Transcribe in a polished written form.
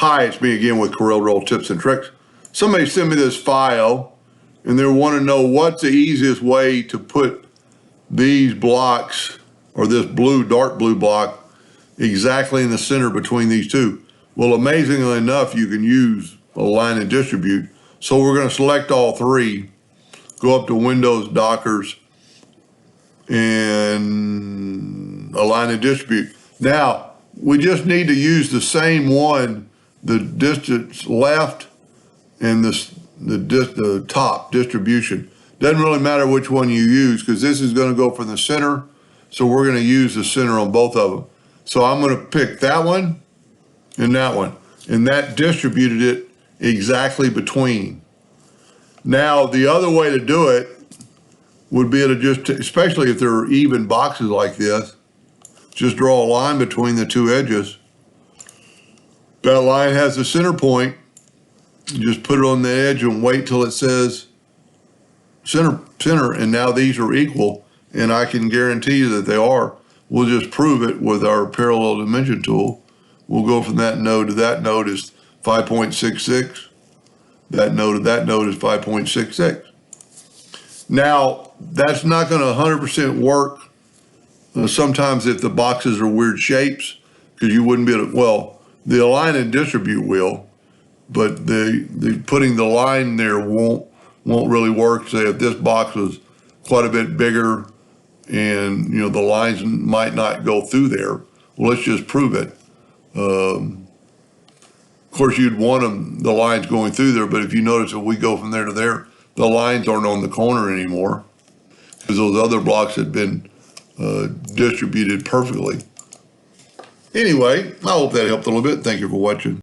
Hi, it's me again with Corel tips and tricks. Somebody sent me this file and they want to know what's the easiest way to put these blocks or this dark blue block exactly in the center between these two. Well, amazingly enough, you can use align and distribute. So we're going to select all three, go up to Windows, Dockers, and align and distribute. Now, we just need to use the same one, the distance left and the top distribution. Doesn't really matter which one you use because this is going to go from the center. So we're going to use the center on both of them. So I'm going to pick that one and that one. And that distributed it exactly between. Now, the other way to do it would be to just, especially if they're even boxes like this, just draw a line between the two edges. That line has the center point. You just put it on the edge and wait till it says center, and now these are equal, and I can guarantee you that they are. We'll just prove it with our parallel dimension tool. We'll go from that node to that node is 5.66. That node to that node is 5.66. Now, that's not going to 100% work. Sometimes if the boxes are weird shapes, because you wouldn't be able to, well, the align and distribute will, but the putting the line there won't really work. Say if this box was quite a bit bigger and the lines might not go through there, well, let's just prove it. Of course, you'd want the lines going through there, but if you notice if we go from there to there, the lines aren't on the corner anymore because those other blocks had been distributed perfectly. Anyway, I hope that helped a little bit. Thank you for watching.